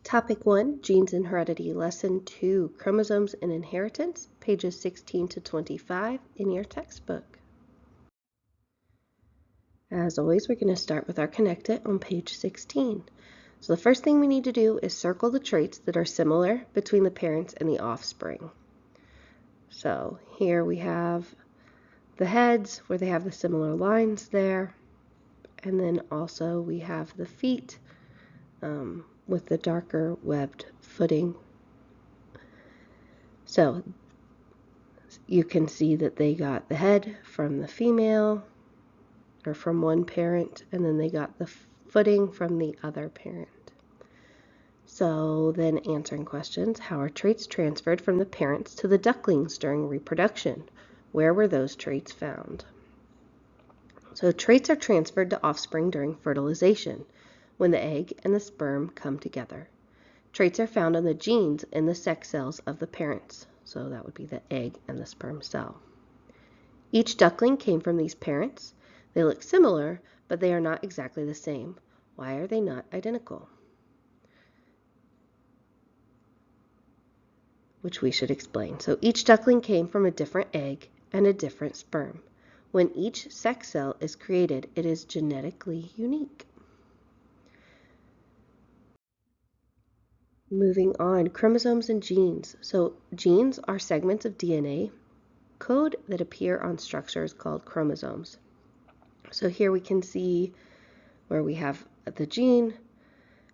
Topic 1, Genes and Heredity, Lesson 2, Chromosomes and Inheritance, pages 16 to 25 in your textbook. As always, we're going to start with our Connect It on page 16. So the first thing we need to do is circle the traits that are similar between the parents and the offspring. So here we have the heads where they have the similar lines there, and then also we have the feet with the darker webbed footing. So you can see that they got the head from the female or from one parent, and then they got the footing from the other parent. So then answering questions, how are traits transferred from the parents to the ducklings during reproduction? Where were those traits found? So traits are transferred to offspring during fertilization, when the egg and the sperm come together. Traits are found on the genes in the sex cells of the parents. So that would be the egg and the sperm cell. Each duckling came from these parents. They look similar, but they are not exactly the same. Why are they not identical? Which we should explain. So each duckling came from a different egg and a different sperm. When each sex cell is created, it is genetically unique. Moving on, chromosomes and genes. So genes are segments of DNA code that appear on structures called chromosomes. So here we can see where we have the gene,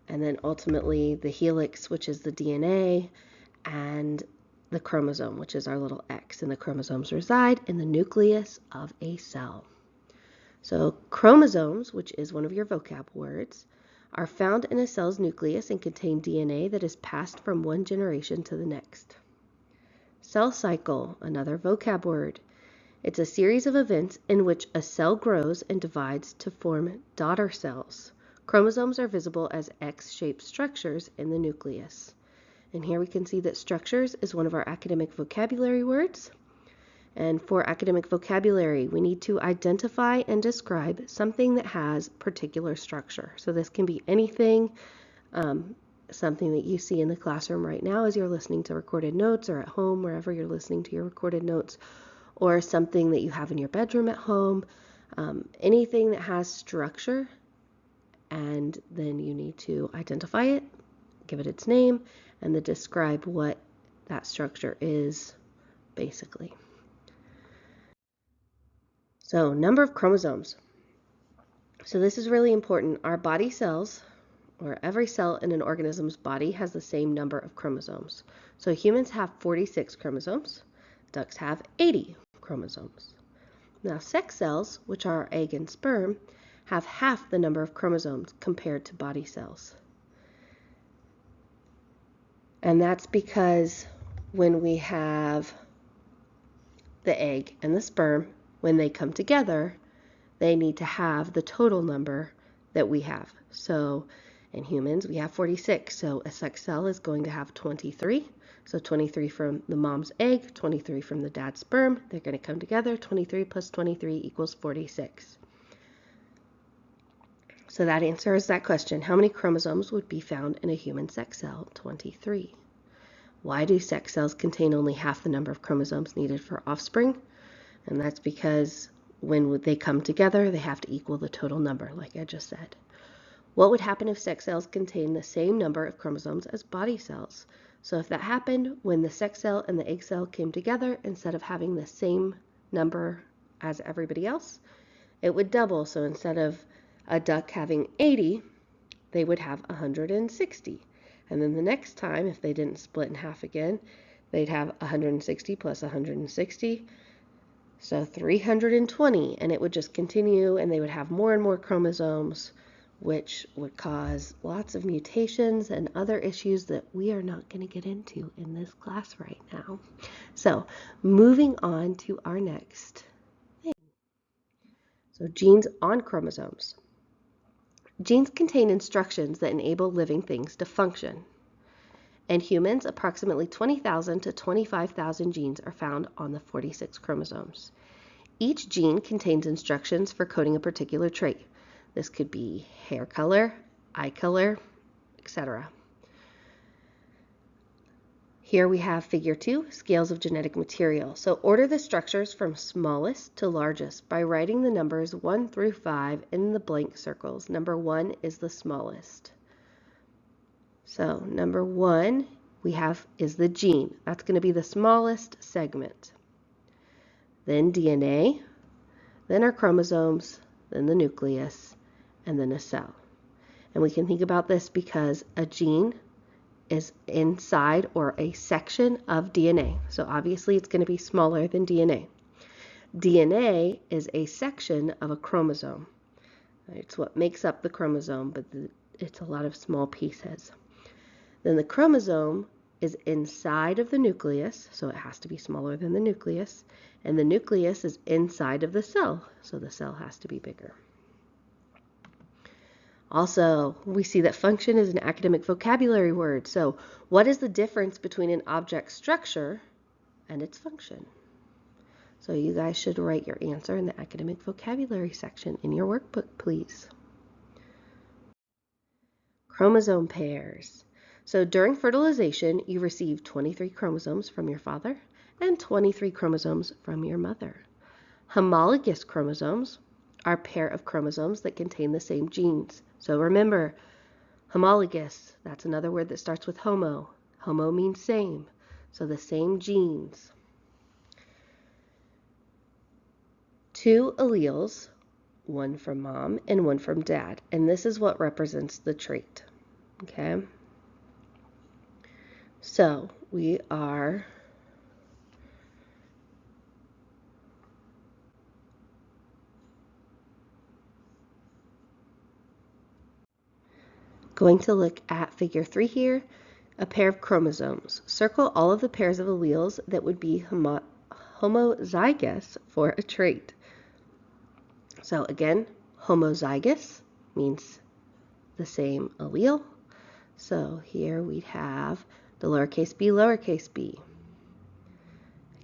and then ultimately the helix, which is the DNA, and the chromosome, which is our little X. And the chromosomes reside in the nucleus of a cell. So chromosomes, which is one of your vocab words, are found in a cell's nucleus and contain DNA that is passed from one generation to the next. Cell cycle, another vocab word. It's a series of events in which a cell grows and divides to form daughter cells. Chromosomes are visible as X-shaped structures in the nucleus. And here we can see that structures is one of our academic vocabulary words. And for academic vocabulary, we need to identify and describe something that has particular structure. So this can be anything, something that you see in the classroom right now as you're listening to recorded notes, or at home, wherever you're listening to your recorded notes, or something that you have in your bedroom at home, anything that has structure, and then you need to identify it, give it its name, and then describe what that structure is, basically. So, number of chromosomes. So this is really important. Our body cells, or every cell in an organism's body, has the same number of chromosomes. So humans have 46 chromosomes. Ducks have 80 chromosomes. Now sex cells, which are egg and sperm, have half the number of chromosomes compared to body cells. And that's because when we have the egg and the sperm, when they come together, they need to have the total number that we have. So in humans, we have 46. So a sex cell is going to have 23. So 23 from the mom's egg, 23 from the dad's sperm. They're going to come together. 23 plus 23 equals 46. So that answers that question. How many chromosomes would be found in a human sex cell? 23. Why do sex cells contain only half the number of chromosomes needed for offspring? And that's because when they come together, they have to equal the total number, like I just said. What would happen if sex cells contain the same number of chromosomes as body cells? So if that happened when the sex cell and the egg cell came together, instead of having the same number as everybody else, it would double. So instead of a duck having 80, they would have 160. And then the next time, if they didn't split in half again, they'd have 160 plus 160. So 320, and it would just continue, and they would have more and more chromosomes, which would cause lots of mutations and other issues that we are not going to get into in this class right now. So moving on to our next thing. So genes on chromosomes. Genes contain instructions that enable living things to function. In humans, approximately 20,000 to 25,000 genes are found on the 46 chromosomes. Each gene contains instructions for coding a particular trait. This could be hair color, eye color, etc. Here we have figure 2, scales of genetic material. So order the structures from smallest to largest by writing the numbers 1 through 5 in the blank circles. Number 1 is the smallest. So number 1 is the gene. That's going to be the smallest segment. Then DNA, then our chromosomes, then the nucleus, and then a cell. And we can think about this because a gene is inside or a section of DNA. So obviously it's going to be smaller than DNA. DNA is a section of a chromosome. It's what makes up the chromosome, but it's a lot of small pieces. Then the chromosome is inside of the nucleus, so it has to be smaller than the nucleus. And the nucleus is inside of the cell, so the cell has to be bigger. Also, we see that function is an academic vocabulary word. So what is the difference between an object structure and its function? So you guys should write your answer in the academic vocabulary section in your workbook, please. Chromosome pairs. So during fertilization, you receive 23 chromosomes from your father and 23 chromosomes from your mother. Homologous chromosomes are a pair of chromosomes that contain the same genes. So remember, homologous, that's another word that starts with homo. Homo means same, so the same genes. 2 alleles, one from mom and one from dad, and this is what represents the trait. Okay? So we are going to look at figure 3 here, a pair of chromosomes. Circle all of the pairs of alleles that would be homozygous for a trait. So again, homozygous means the same allele. So here we have the lowercase b,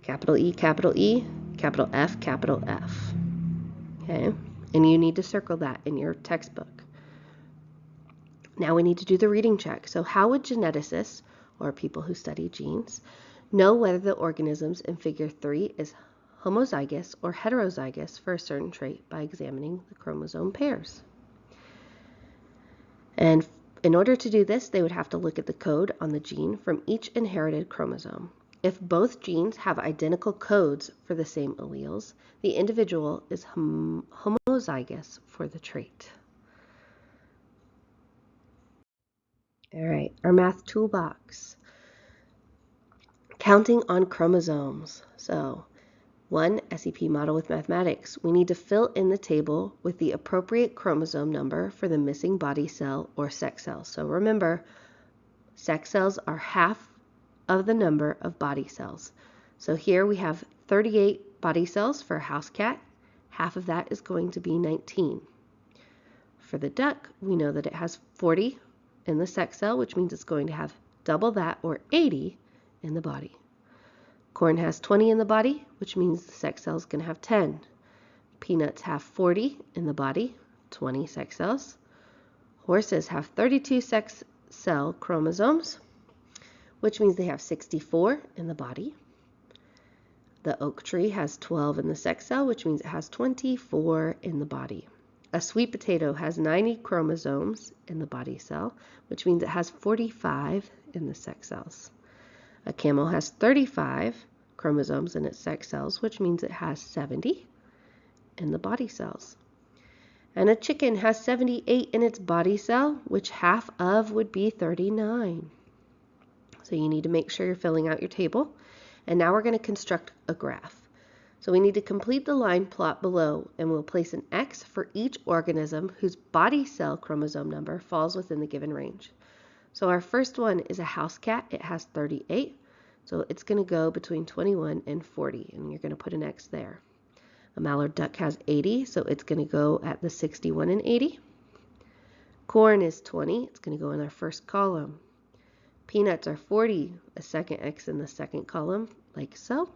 capital E, capital F, capital F. Okay, and you need to circle that in your textbook. Now we need to do the reading check. So how would geneticists, or people who study genes, know whether the organisms in figure 3 is homozygous or heterozygous for a certain trait by examining the chromosome pairs? And in order to do this, they would have to look at the code on the gene from each inherited chromosome. If both genes have identical codes for the same alleles, the individual is homozygous for the trait. All right, our math toolbox. Counting on chromosomes. So, 1 SEP model with mathematics. We need to fill in the table with the appropriate chromosome number for the missing body cell or sex cell. So remember, sex cells are half of the number of body cells. So here we have 38 body cells for a house cat. Half of that is going to be 19. For the duck, we know that it has 40 in the sex cell, which means it's going to have double that, or 80 in the body. Corn has 20 in the body, which means the sex cell is going to have 10. Peanuts have 40 in the body, 20 sex cells. Horses have 32 sex cell chromosomes, which means they have 64 in the body. The oak tree has 12 in the sex cell, which means it has 24 in the body. A sweet potato has 90 chromosomes in the body cell, which means it has 45 in the sex cells. A camel has 35 chromosomes in its sex cells, which means it has 70 in the body cells. And a chicken has 78 in its body cell, which half of would be 39. So you need to make sure you're filling out your table. And now we're going to construct a graph. So we need to complete the line plot below, and we'll place an X for each organism whose body cell chromosome number falls within the given range. So our first one is a house cat. It has 38. So it's going to go between 21 and 40, and you're going to put an X there. A mallard duck has 80, so it's going to go at the 61 and 80. Corn is 20. It's going to go in our first column. Peanuts are 40, a second X in the second column, like so.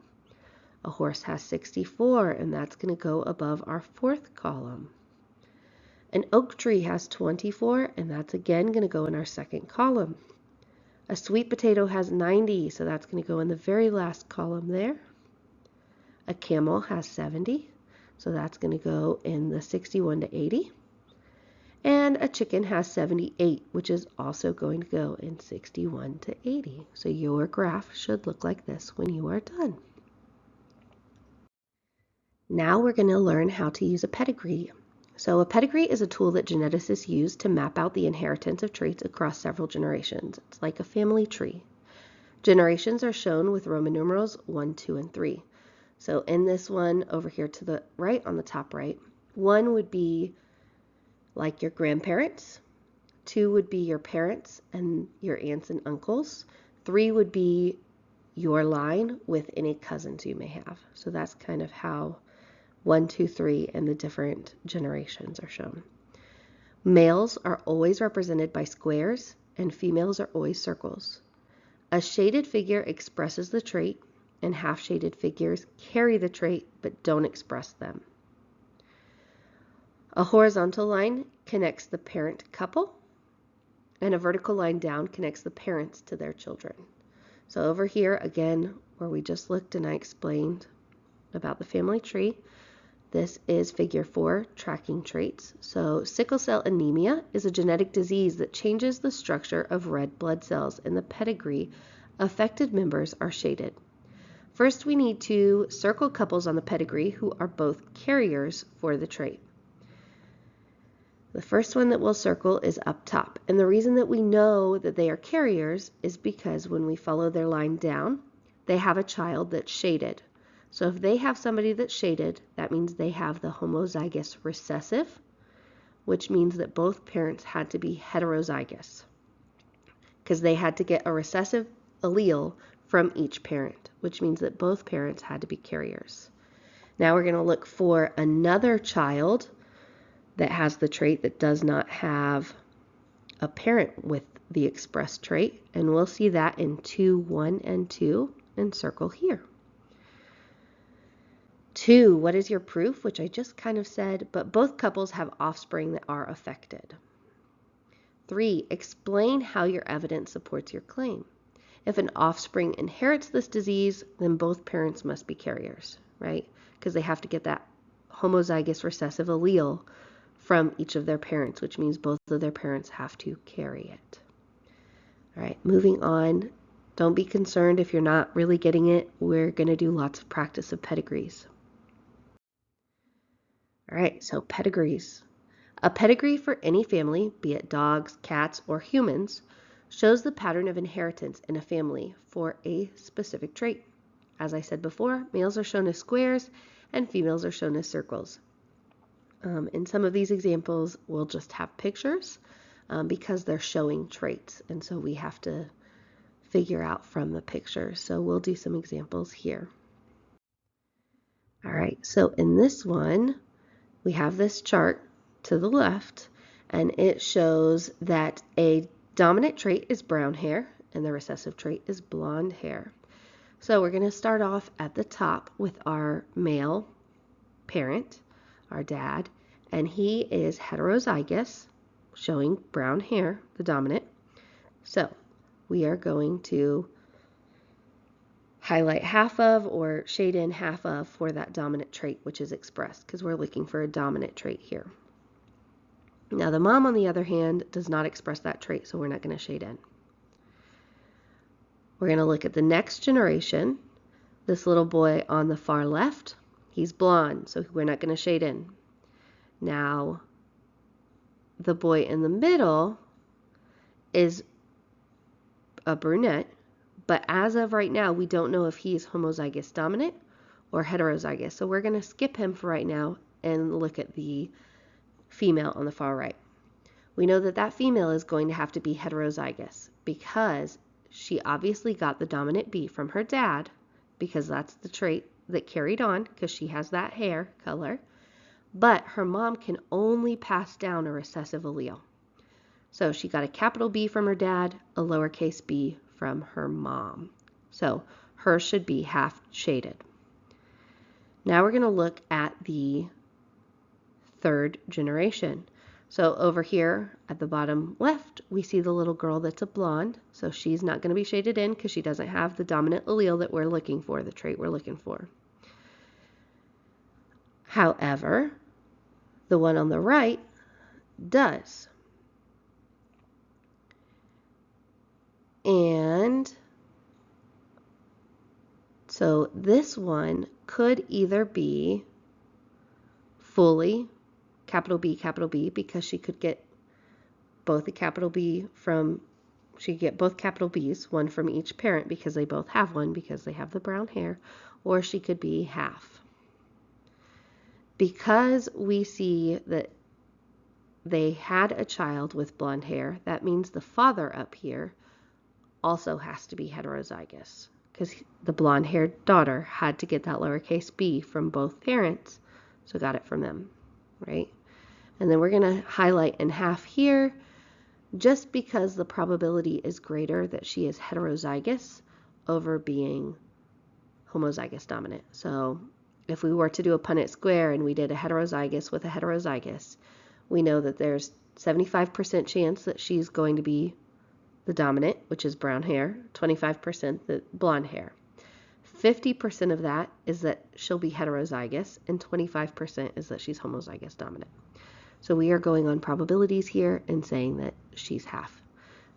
A horse has 64, and that's going to go above our fourth column. An oak tree has 24, and that's again going to go in our second column. A sweet potato has 90, so that's going to go in the very last column there. A camel has 70, so that's going to go in the 61 to 80. And a chicken has 78, which is also going to go in 61 to 80. So your graph should look like this when you are done. Now we're going to learn how to use a pedigree. So a pedigree is a tool that geneticists use to map out the inheritance of traits across several generations. It's like a family tree. Generations are shown with Roman numerals 1, 2, and 3. So in this one over here to the right, on the top right, 1 would be like your grandparents, 2 would be your parents and your aunts and uncles, 3 would be your line with any cousins you may have. So that's kind of how 1, 2, 3 and the different generations are shown. Males are always represented by squares and females are always circles. A shaded figure expresses the trait and half-shaded figures carry the trait but don't express them. A horizontal line connects the parent couple, and a vertical line down connects the parents to their children. So over here, again, where we just looked and I explained about the family tree, this is figure 4, tracking traits. So sickle cell anemia is a genetic disease that changes the structure of red blood cells in the pedigree. Affected members are shaded. First, we need to circle couples on the pedigree who are both carriers for the trait. The first one that we'll circle is up top, and the reason that we know that they are carriers is because when we follow their line down, they have a child that's shaded. So if they have somebody that's shaded, that means they have the homozygous recessive, which means that both parents had to be heterozygous because they had to get a recessive allele from each parent, which means that both parents had to be carriers. Now we're going to look for another child that has the trait that does not have a parent with the expressed trait, and we'll see that in 2, 1, and 2, and circle here. 2, what is your proof? Which I just kind of said, but both couples have offspring that are affected. 3, explain how your evidence supports your claim. If an offspring inherits this disease, then both parents must be carriers, right? Because they have to get that homozygous recessive allele from each of their parents, which means both of their parents have to carry it. All right, moving on. Don't be concerned if you're not really getting it. We're going to do lots of practice of pedigrees. All right, so pedigrees. A pedigree for any family, be it dogs, cats, or humans, shows the pattern of inheritance in a family for a specific trait. As I said before, males are shown as squares and females are shown as circles. In some of these examples, we'll just have pictures because they're showing traits, and so we have to figure out from the pictures. So we'll do some examples here. All right, so in this one, we have this chart to the left, and it shows that a dominant trait is brown hair, and the recessive trait is blonde hair. So we're going to start off at the top with our male parent, our dad, and he is heterozygous, showing brown hair, the dominant. So we are going to highlight half of or shade in half of for that dominant trait which is expressed, because we're looking for a dominant trait here. Now the mom, on the other hand, does not express that trait, so we're not going to shade in. We're going to look at the next generation. This little boy on the far left, he's blonde, so we're not going to shade in. Now, the boy in the middle is a brunette, but as of right now, we don't know if he's homozygous dominant or heterozygous, so we're going to skip him for right now and look at the female on the far right. We know that that female is going to have to be heterozygous because she obviously got the dominant B from her dad, because that's the trait that carried on because she has that hair color, but her mom can only pass down a recessive allele. So she got a capital B from her dad, a lowercase b from her mom. So hers should be half shaded. Now we're going to look at the third generation. So over here at the bottom left, we see the little girl that's a blonde. So she's not going to be shaded in because she doesn't have the dominant allele that we're looking for, the trait we're looking for. However, the one on the right does. And so this one could either be fully capital B, because she could get both a capital B from, she could get both capital B's, one from each parent because they both have one because they have the brown hair, or she could be half. Because we see that they had a child with blonde hair, that means the father up here also has to be heterozygous, because the blonde-haired daughter had to get that lowercase b from both parents, so got it from them, right? And then we're going to highlight in half here, just because the probability is greater that she is heterozygous over being homozygous dominant. So if we were to do a Punnett square and we did a heterozygous with a heterozygous, we know that there's 75% chance that she's going to be the dominant, which is brown hair, 25% the blonde hair. 50% of that is that she'll be heterozygous, and 25% is that she's homozygous dominant. So we are going on probabilities here and saying that she's half.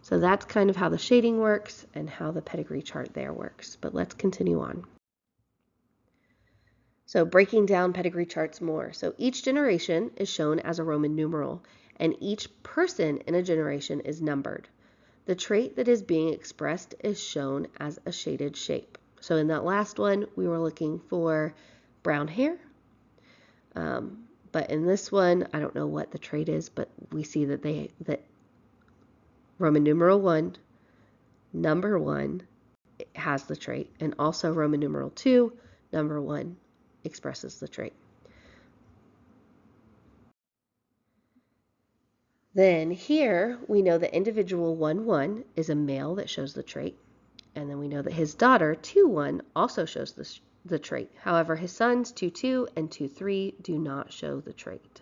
So that's kind of how the shading works and how the pedigree chart there works. But let's continue on. So breaking down pedigree charts more. So each generation is shown as a Roman numeral, and each person in a generation is numbered. The trait that is being expressed is shown as a shaded shape. So in that last one, we were looking for brown hair. But in this one, I don't know what the trait is, but we see that Roman numeral 1, number 1, has the trait, and also Roman numeral 2, number 1, expresses the trait. Then here we know that individual 1-1 is a male that shows the trait, and then we know that his daughter 2-1 also shows the trait. However, his sons 2-2 and 2-3 do not show the trait.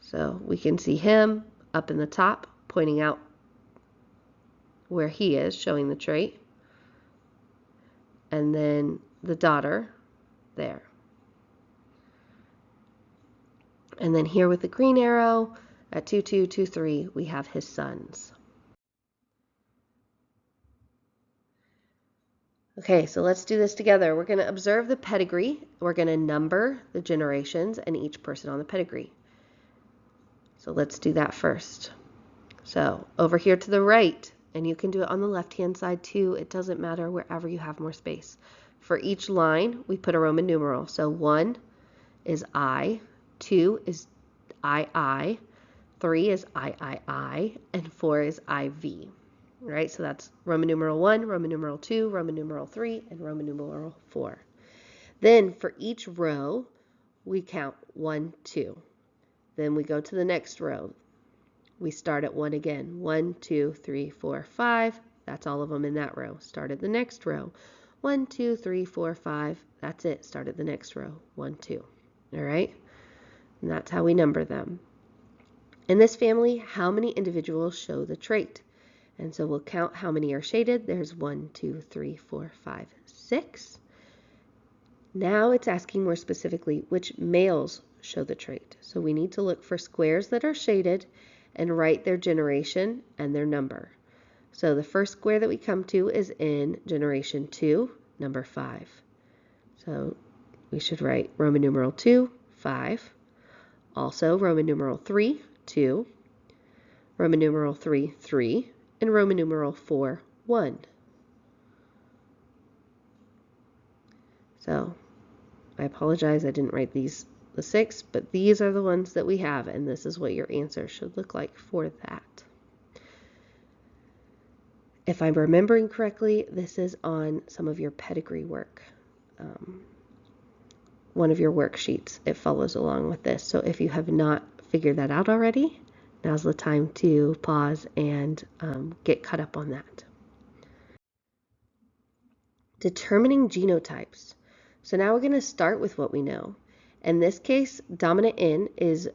So we can see him up in the top pointing out where he is, showing the trait, and then the daughter there. And then here with the green arrow at 2-2, 2-3, we have his sons. Okay, so let's do this together. We're going to observe the pedigree. We're going to number the generations and each person on the pedigree. So let's do that first. So over here to the right, and you can do it on the left-hand side too. It doesn't matter, wherever you have more space. For each line, we put a Roman numeral. So 1 is I, 2 is II, 3 is III, and 4 is IV. Right? So that's Roman numeral 1, Roman numeral 2, Roman numeral 3, and Roman numeral 4. Then for each row, we count 1, 2. Then we go to the next row. We start at 1 again. 1, 2, 3, 4, 5. That's all of them in that row. Start at the next row. 1, 2, 3, 4, 5. That's it. Start at the next row. 1, 2. All right? And that's how we number them. In this family, how many individuals show the trait? And so we'll count how many are shaded. There's 1, 2, 3, 4, 5, 6. Now it's asking more specifically which males show the trait. So we need to look for squares that are shaded and write their generation and their number. So the first square that we come to is in generation 2, number 5. So we should write Roman numeral 2, 5. Also Roman numeral 3, 2. Roman numeral 3, 3. And Roman numeral 4, 1. So I apologize, I didn't write the 6, but these are the ones that we have, and this is what your answer should look like for that. If I'm remembering correctly, this is on some of your pedigree work. One of your worksheets, it follows along with this. So if you have not figured that out already, now's the time to pause and get caught up on that. Determining genotypes. So now we're going to start with what we know. In this case, dominant N is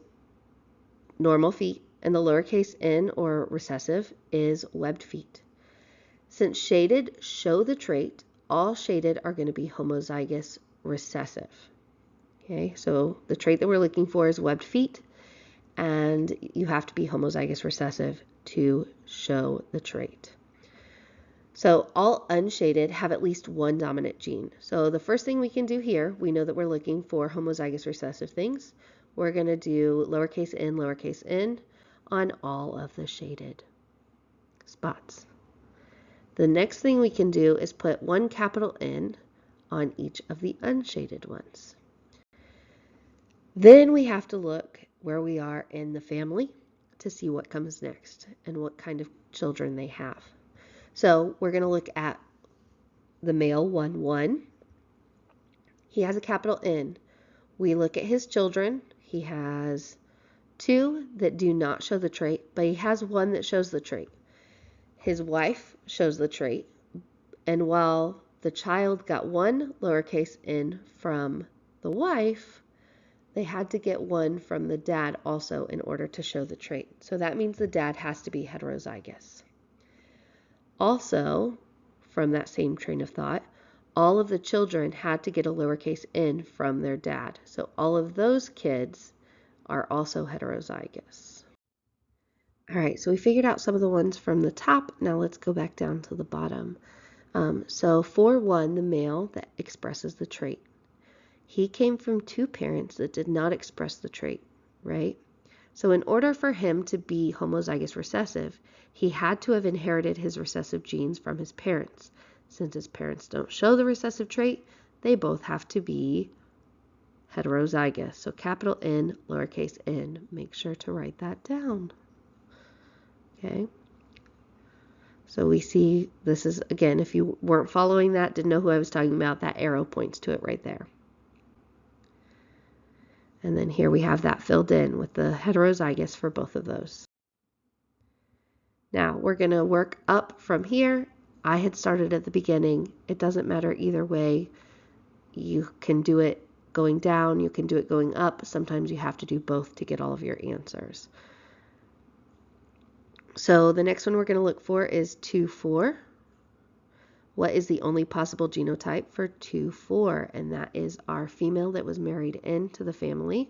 normal feet, and the lowercase n, or recessive, is webbed feet. Since shaded show the trait, all shaded are going to be homozygous recessive. Okay, so the trait that we're looking for is webbed feet, and you have to be homozygous recessive to show the trait. So all unshaded have at least one dominant gene. So the first thing we can do here, we know that we're looking for homozygous recessive things. We're going to do lowercase n on all of the shaded spots. The next thing we can do is put one capital N on each of the unshaded ones. Then we have to look where we are in the family to see what comes next and what kind of children they have. So we're going to look at the male 1-1. He has a capital N. We look at his children. He has 2 that do not show the trait, but he has 1 that shows the trait. His wife shows the trait, and while the child got 1 lowercase n from the wife, they had to get 1 from the dad also in order to show the trait. So that means the dad has to be heterozygous. Also, from that same train of thought, all of the children had to get a lowercase n from their dad. So all of those kids are also heterozygous. All right, so we figured out some of the ones from the top. Now let's go back down to the bottom. So for 1, the male that expresses the trait, he came from 2 parents that did not express the trait, right? So in order for him to be homozygous recessive, he had to have inherited his recessive genes from his parents. Since his parents don't show the recessive trait, they both have to be heterozygous. So capital N, lowercase n, make sure to write that down. Okay. So we see this is, again, if you weren't following that, didn't know who I was talking about, that arrow points to it right there. And then here we have that filled in with the heterozygous for both of those. Now we're going to work up from here. I had started at the beginning. It doesn't matter either way. You can do it going down, you can do it going up. Sometimes you have to do both to get all of your answers. So the next one we're going to look for is 2-4. What is the only possible genotype for 2-4? And that is our female that was married into the family.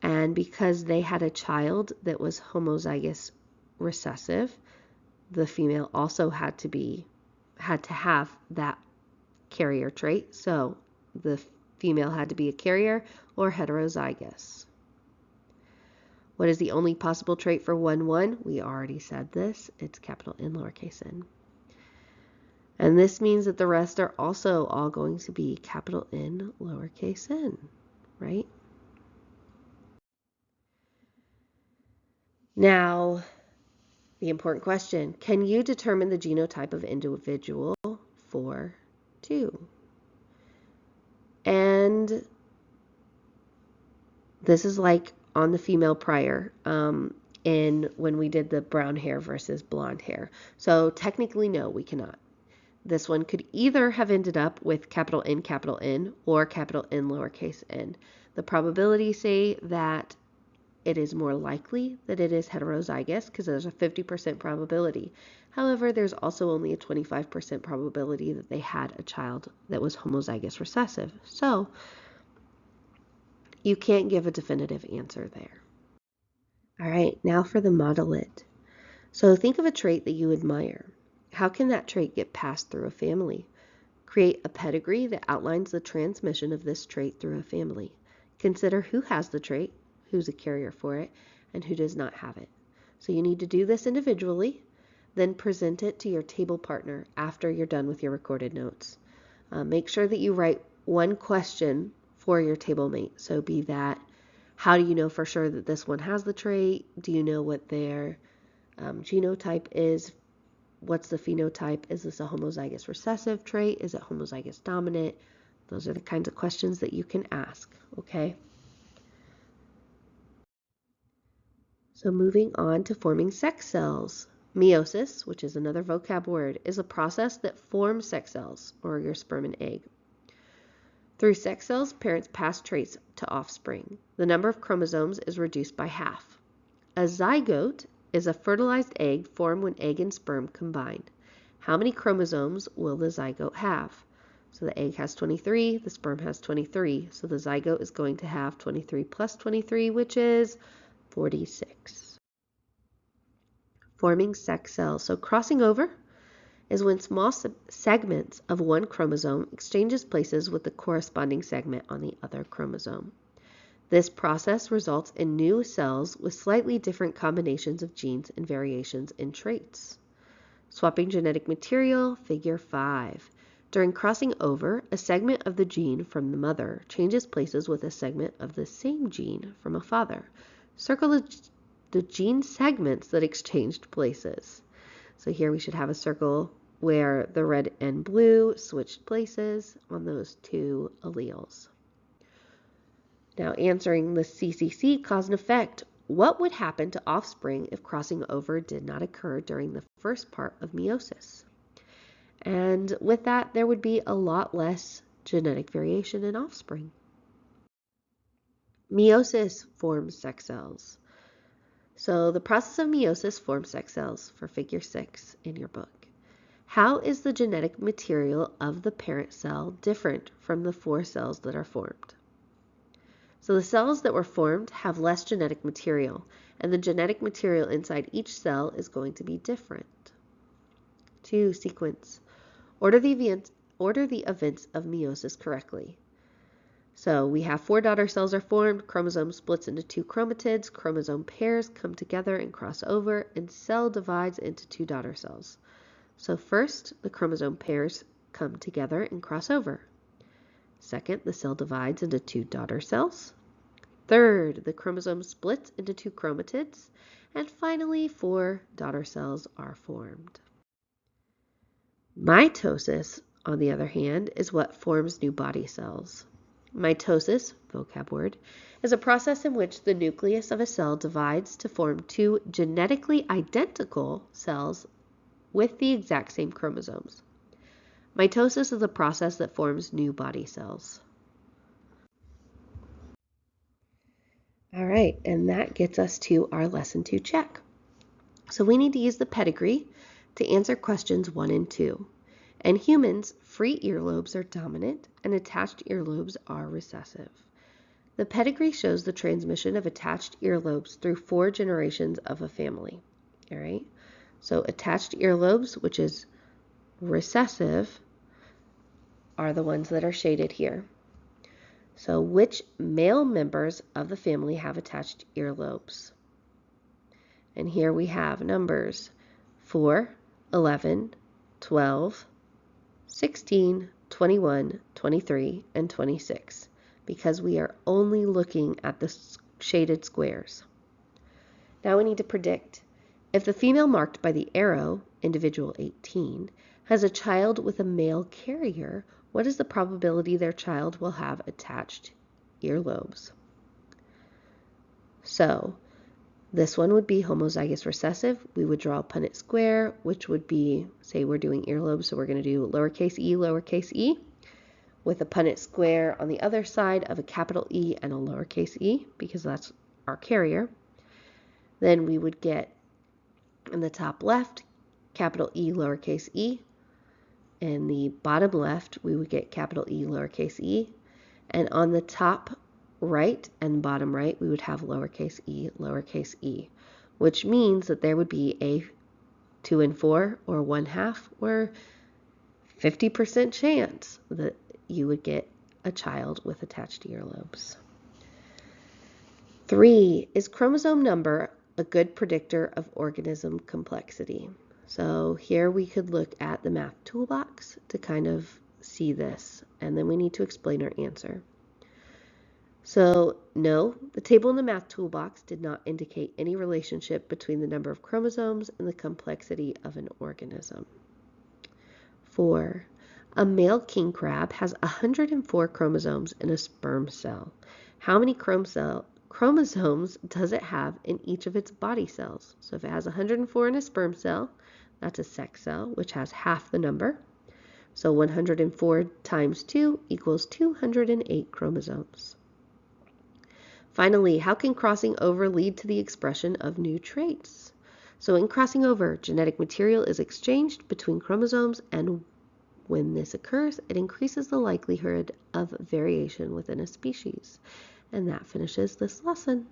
And because they had a child that was homozygous recessive, the female also had to have that carrier trait. So the female had to be a carrier or heterozygous. What is the only possible trait for 1-1? We already said this. It's capital N, lowercase n. And this means that the rest are also all going to be capital N, lowercase n, right? Now, the important question, can you determine the genotype of individual for 2? And this is like on the female prior in when we did the brown hair versus blonde hair. So technically, no, we cannot. This one could either have ended up with capital N, or capital N, lowercase n. The probabilities say that it is more likely that it is heterozygous because there's a 50% probability. However, there's also only a 25% probability that they had a child that was homozygous recessive. So you can't give a definitive answer there. All right, now for the model it. So think of a trait that you admire. How can that trait get passed through a family? Create a pedigree that outlines the transmission of this trait through a family. Consider who has the trait, who's a carrier for it, and who does not have it. So you need to do this individually, then present it to your table partner after you're done with your recorded notes. Make sure that you write one question for your table mate. So be that, how do you know for sure that this one has the trait? Do you know what their genotype is? What's the phenotype? Is this a homozygous recessive trait? Is it homozygous dominant? Those are the kinds of questions that you can ask, okay? So moving on to forming sex cells. Meiosis, which is another vocab word, is a process that forms sex cells, or your sperm and egg. Through sex cells, parents pass traits to offspring. The number of chromosomes is reduced by half. A zygote is a fertilized egg formed when egg and sperm combine. How many chromosomes will the zygote have? So the egg has 23, the sperm has 23, so the zygote is going to have 23 plus 23, which is 46. Forming sex cells. So crossing over is when small segments of one chromosome exchanges places with the corresponding segment on the other chromosome. This process results in new cells with slightly different combinations of genes and variations in traits. Swapping genetic material, figure 5. During crossing over, a segment of the gene from the mother changes places with a segment of the same gene from a father. Circle the gene segments that exchanged places. So here we should have a circle where the red and blue switched places on those two alleles. Now answering the CCC, cause and effect. What would happen to offspring if crossing over did not occur during the first part of meiosis? And with that, there would be a lot less genetic variation in offspring. Meiosis forms sex cells. So the process of meiosis forms sex cells for figure 6 in your book. How is the genetic material of the parent cell different from the 4 cells that are formed? So the cells that were formed have less genetic material, and the genetic material inside each cell is going to be different. 2. Sequence. Order the events of meiosis correctly. So we have 4 daughter cells are formed, chromosome splits into 2 chromatids, chromosome pairs come together and cross over, and cell divides into 2 daughter cells. So first, the chromosome pairs come together and cross over. Second, the cell divides into 2 daughter cells. Third, the chromosome splits into 2 chromatids. And finally, 4 daughter cells are formed. Mitosis, on the other hand, is what forms new body cells. Mitosis, vocab word, is a process in which the nucleus of a cell divides to form 2 genetically identical cells with the exact same chromosomes. Mitosis is a process that forms new body cells. All right, and that gets us to our lesson 2 check. So we need to use the pedigree to answer questions 1 and 2. In humans, free earlobes are dominant and attached earlobes are recessive. The pedigree shows the transmission of attached earlobes through 4 generations of a family. All right, so attached earlobes, which is recessive, are the ones that are shaded here. So which male members of the family have attached earlobes? And here we have numbers 4, 11, 12, 16, 21, 23, and 26, because we are only looking at the shaded squares. Now we need to predict. If the female marked by the arrow, individual 18, has a child with a male carrier, what is the probability their child will have attached earlobes? So this one would be homozygous recessive. We would draw a Punnett square, which would be, say we're doing earlobes, so we're going to do lowercase e, with a Punnett square on the other side of a capital E and a lowercase e, because that's our carrier. Then we would get, in the top left, capital E, lowercase e. In the bottom left, we would get capital E, lowercase e. And on the top right and bottom right, we would have lowercase e, which means that there would be a 2 and 4 or 1/2 or 50% chance that you would get a child with attached earlobes. 3, is chromosome number a good predictor of organism complexity? So here we could look at the math toolbox to kind of see this, and then we need to explain our answer. So no, the table in the math toolbox did not indicate any relationship between the number of chromosomes and the complexity of an organism. 4, a male king crab has 104 chromosomes in a sperm cell. How many chromosomes does it have in each of its body cells? So if it has 104 in a sperm cell, that's a sex cell, which has half the number. So 104 times 2 equals 208 chromosomes. Finally, how can crossing over lead to the expression of new traits? So in crossing over, genetic material is exchanged between chromosomes, and when this occurs, it increases the likelihood of variation within a species. And that finishes this lesson.